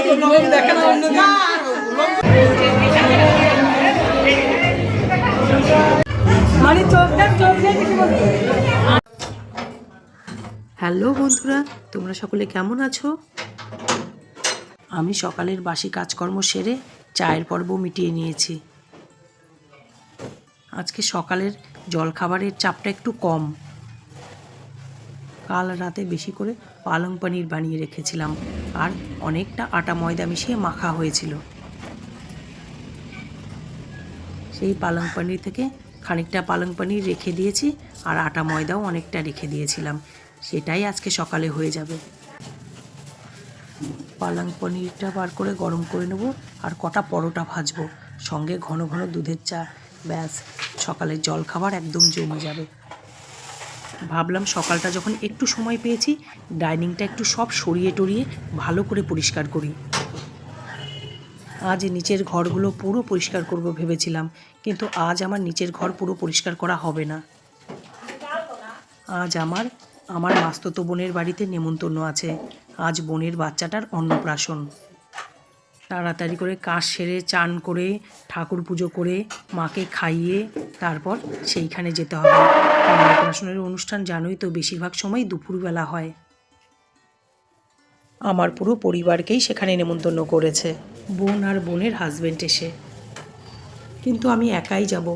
Hello বন্ধুরা, তোমরা সকলে কেমন আছো? আমি সকালের বাসি কাজকর্ম সেরে চায়ের পর্ব মিটিয়ে নিয়েছি। আজকে সকালের জলখাবারের চাপটা একটু কম। কাল রাতে বেশি করে পালং পনির বানিয়ে রেখেছিলাম, আর অনেকটা আটা ময়দা মিশিয়ে মাখা হয়েছিল। সেই পালং পনির থেকে খানিকটা পালং পনির রেখে দিয়েছি, আর আটা ময়দাও অনেকটা রেখে দিয়েছিলাম। সেটাই আজকে সকালে হয়ে যাবে। পালং পনিরটা বার করে গরম করে নেব, আর কটা পরোটা ভাজবো, সঙ্গে ঘন ঘন দুধের চা। ব্যাস, সকালের জলখাবার একদম জমে যাবে। ভাবলাম সকালটা যখন একটু সময় পেয়েছি, ডাইনিংটা একটু সব সরিয়ে টরিয়ে ভালো করে পরিষ্কার করি। আজ নিচের ঘরগুলো পুরো পরিষ্কার করব ভেবেছিলাম, কিন্তু আজ আমার নিচের ঘর পুরো পরিষ্কার করা হবে না। আজ আমার মাস্তুতো বোনের বাড়িতে নেমন্তন্ন আছে। আজ বোনের বাচ্চাটার অন্নপ্রাশন। তাড়াতাড়ি করে কাজ সেরে চান করে ঠাকুর পুজো করে মাকে খাইয়ে তারপর সেইখানে যেতে হবে। অন্নপ্রাশনের অনুষ্ঠান জানোই তো, বেশিরভাগ সময় দুপুরবেলা হয়। আমার পুরো পরিবারকেই সেখানে নেমন্তন্ন করেছে, বোন আর বোনের হাজবেন্ড এসে। কিন্তু আমি একাই যাব,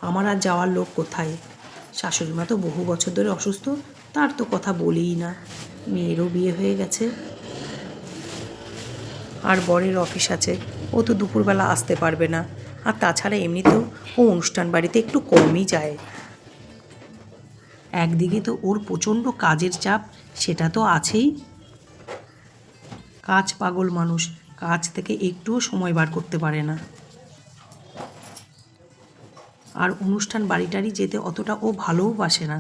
আমার আর যাওয়ার লোক কোথায়? শাশুড়িমা তো বহু বছর ধরে অসুস্থ, তার তো কথা বলেই না। মেয়েরও বিয়ে হয়ে গেছে, আর বরের অফিস আছে, ও তো দুপুরবেলা আসতে পারবে না। আর তাছাড়া এমনিতেও ও অনুষ্ঠান বাড়িতে একটু কমই যায়। একদিকে তো ওর প্রচণ্ড কাজের চাপ, সেটা তো আছেই। কাজ পাগল মানুষ, কাজ থেকে একটুও সময় বার করতে পারে না। আর অনুষ্ঠান বাড়িটারি যেতে অতটা ও ভালোবাসে না।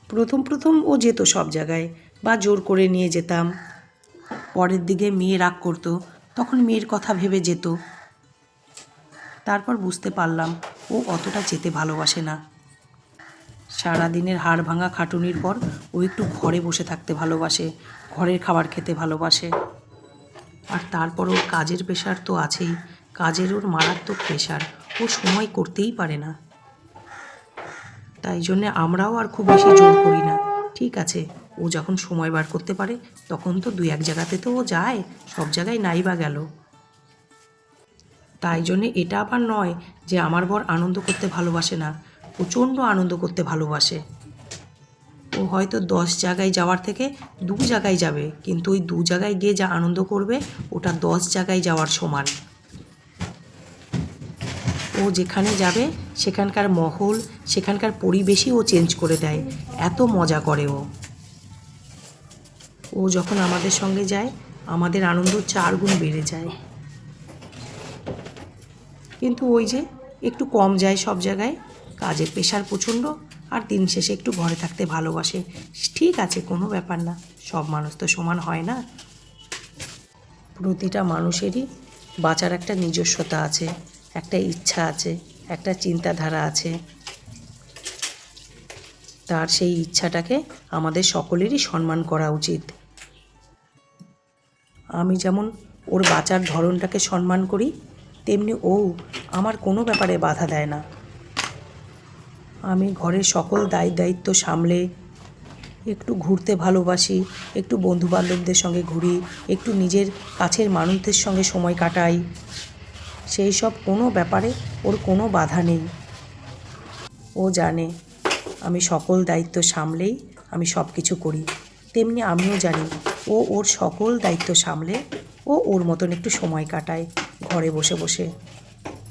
প্রথম প্রথম ও যেত সব জায়গায়, বা জোর করে নিয়ে যেতাম। পরের দিকে মেয়ে রাগ করতো, তখন মেয়ের কথা ভেবে যেত। তারপর বুঝতে পারলাম ও অতটা যেতে ভালোবাসে না। সারাদিনের হাড় ভাঙা খাটুনির পর ও একটু ঘরে বসে থাকতে ভালোবাসে, ঘরের খাবার খেতে ভালোবাসে। আর তারপর ওর কাজের প্রেশার তো আছেই, কাজের ওর মারাত্মক প্রেশার, ও সময় করতেই পারে না। তাই জন্যে আমরাও আর খুব বেশি জোর করি না। ঠিক আছে, ও যখন সময় বার করতে পারে তখন তো দু এক জায়গাতে তো ও যায়, সব জায়গায় নাই বা গেল। তাই জন্যে এটা আবার নয় যে আমার বর আনন্দ করতে ভালোবাসে না, প্রচণ্ড আনন্দ করতে ভালোবাসে। ও হয়তো 10 জায়গায় যাওয়ার থেকে 2 জায়গায় যাবে, কিন্তু ওই 2 জায়গায় গিয়ে যা আনন্দ করবে ওটা 10 জায়গায় যাওয়ার সমান। ও যেখানে যাবে সেখানকার মহল, সেখানকার পরিবেশই ও চেঞ্জ করে দেয়, এত মজা করে ও। ও যখন আমাদের সঙ্গে যায় আমাদের আনন্দ 4 গুণ বেড়ে যায়। কিন্তু ওই যে একটু কম যায় সব জায়গায়, কাজের প্রেশার প্রচণ্ড, আর দিন শেষে একটু ঘরে থাকতে ভালোবাসে। ঠিক আছে, কোনো ব্যাপার না, সব মানুষ তো সমান হয় না। প্রতিটা মানুষেরই বাঁচার একটা নিজস্বতা আছে, একটা ইচ্ছা আছে, একটা চিন্তাধারা আছে। তার সেই ইচ্ছাটাকে আমাদের সকলেরই সম্মান করা উচিত। আমি যেমন ওর বাঁচার ধরনটাকে সম্মান করি, তেমনি ও আমার কোনো ব্যাপারে বাধা দেয় না। আমি ঘরের সকল দায়িত্ব সামলে একটু ঘুরতে ভালোবাসি, একটু বন্ধুবান্ধবদের সঙ্গে ঘুরি, একটু নিজের কাছের মানুষদের সঙ্গে সময় কাটাই। সেই সব কোনো ব্যাপারে ওর কোনো বাধা নেই। ও জানে আমি সকল দায়িত্ব সামলেই আমি সব কিছু করি, তেমনি আমিও জানি ও ওর সকল দায়িত্ব সামলে ও ওর মতন একটু সময় কাটায় ঘরে বসে বসে।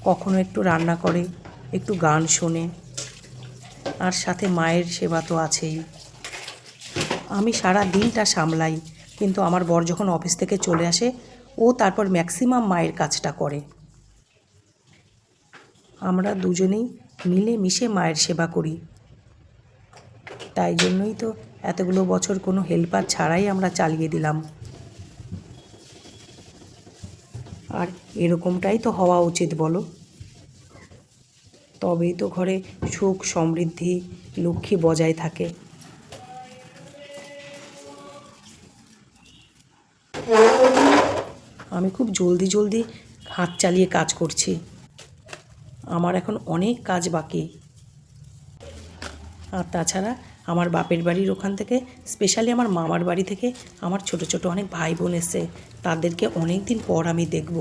কখনো একটু রান্না করে, একটু গান শোনে, আর সাথে মায়ের সেবা তো আছেই। আমি সারা দিনটা সামলাই, কিন্তু আমার বর যখন অফিস থেকে চলে আসে ও তারপর ম্যাক্সিমাম মায়ের কাজটা করে। আমরা দুজনেই মিলে মিশে মায়ের সেবা করি। তাই জন্যই তো এতগুলো বছর কোনো হেল্পার ছাড়াই আমরা চালিয়ে দিলাম। আর এরকমটাই তো হওয়া উচিত বলো? তবেই তো ঘরে সুখ সমৃদ্ধি লক্ষ্মী বজায় থাকে। আমি খুব জলদি জলদি হাত চালিয়ে কাজ করছি। আমার এখন অনেক কাজ বাকি। আর তাছাড়া আমার বাপের বাড়ির ওখান থেকে, স্পেশালি আমার মামার বাড়ি থেকে আমার ছোট ছোট অনেক ভাই বোন এসে, তাদেরকে অনেক দিন পর আমি দেখব।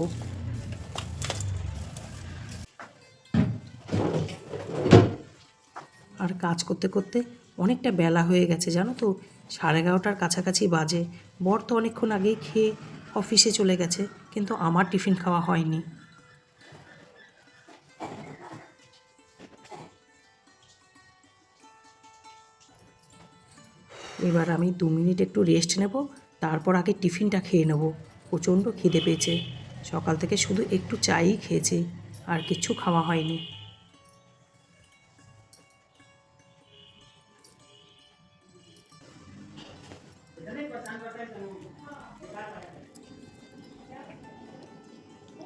আর কাজ করতে করতে অনেকটা বেলা হয়ে গেছে জানো তো, 11:30টার কাছাকাছি বাজে। বর তো অনেকক্ষণ আগেই খেয়ে অফিসে চলে গেছে, কিন্তু আমার টিফিন খাওয়া হয়নি। এবার আমি 2 মিনিট একটু রেস্ট নেব, তারপর আগে টিফিনটা খেয়ে নেব। প্রচণ্ড খিদে পেয়েছে, সকাল থেকে শুধু একটু চাই খেয়েছি, আর কিচ্ছু খাওয়া হয়নি।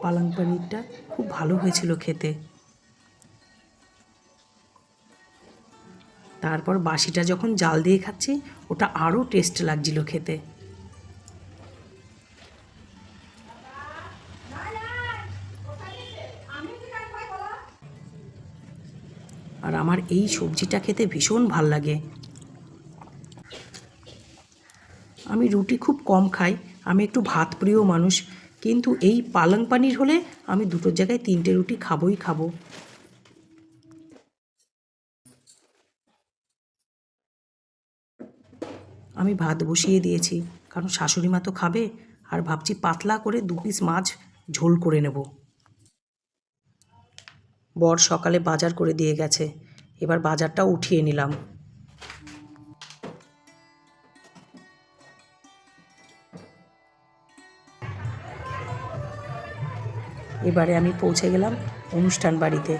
পালং পনিরটা খুব ভালো হয়েছিল খেতে। তারপর বাসিটা যখন জাল দিয়ে খাচ্ছি, ওটা আরও টেস্ট লাগছিল খেতে। আর আমার এই সবজিটা খেতে ভীষণ ভাল লাগে। আমি রুটি খুব কম খাই, আমি একটু ভাত প্রিয় মানুষ, কিন্তু এই পালং পানির হলে আমি দুটোর জায়গায় 3টে রুটি খাবোই খাবো। আমি ভাত বসিয়ে দিয়েছি, কারণ শাশুড়ি মা তো খাবে, আর ভাবছি পাতলা করে 2 পিস মাছ ঝোল করে নেব। বর সকালে বাজার করে দিয়ে গেছে, এবার বাজারটা উঠিয়ে নিলাম। এবারে আমি পৌঁছে গেলাম অনুষ্ঠান বাড়িতে।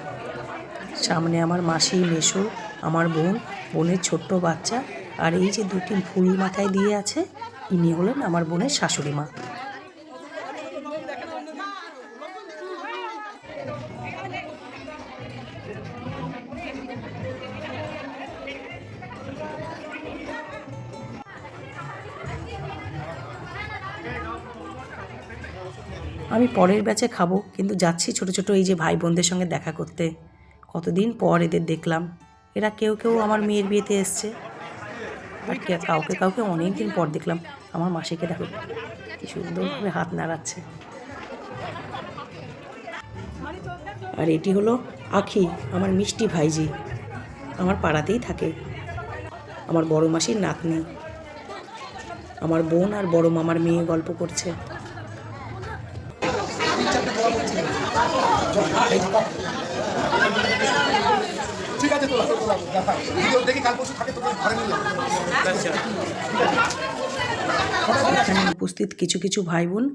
সামনে আমার মাসি, মেসো, আমার বোন, বোনের ছোট্ট বাচ্চা, আর এই যে 2টি ফুল মাথায় দিয়ে আছে, ইনি হলেন আমার বোনের শাশুড়ি মা। আমি পরের ব্যাচে খাবো, কিন্তু যাচ্ছি ছোট ছোট এই যে ভাই বোনদের সঙ্গে দেখা করতে। কতদিন পর এদের দেখলাম। এরা কেউ কেউ আমার মেয়ের বিয়েতে এসছে, আর কাউকে কাউকে অনেক দিন পর দেখলাম। আমার মাসিকে দেখো কি সুন্দরভাবে হাত নাড়াচ্ছে। আর এটি হলো আখি, আমার মিষ্টি ভাইজি, আমার পাড়াতেই থাকে, আমার বড় মাসির নাতনি। আমার বোন আর বড় মামার মেয়ে গল্প করছে। ঠিক আছে, দেখি কাল পরশু থাকে তোকে ঘরে নিয়ে এখানে উপস্থিত কিছু কিছু ভাই বোন,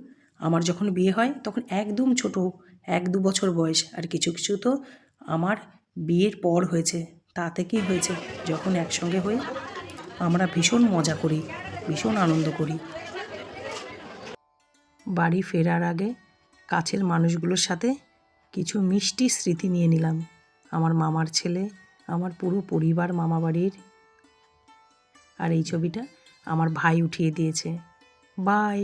আমার যখন বিয়ে হয় তখন একদম ছোট, 1-2 বছর বয়স, আর কিছু কিছু তো আমার বিয়ের পর হয়েছে। তাতে কি হয়েছে, যখন একসঙ্গে হই আমরা ভীষণ মজা করি, ভীষণ আনন্দ করি। বাড়ি ফেরার আগে কাছের মানুষগুলোর সাথে কিছু মিষ্টি স্মৃতি নিয়ে নিলাম। আমার মামার ছেলে, আমার পুরো পরিবার মামা বাড়ির। আর এই ছবিটা আমার ভাই উঠিয়ে দিয়েছে। বাই।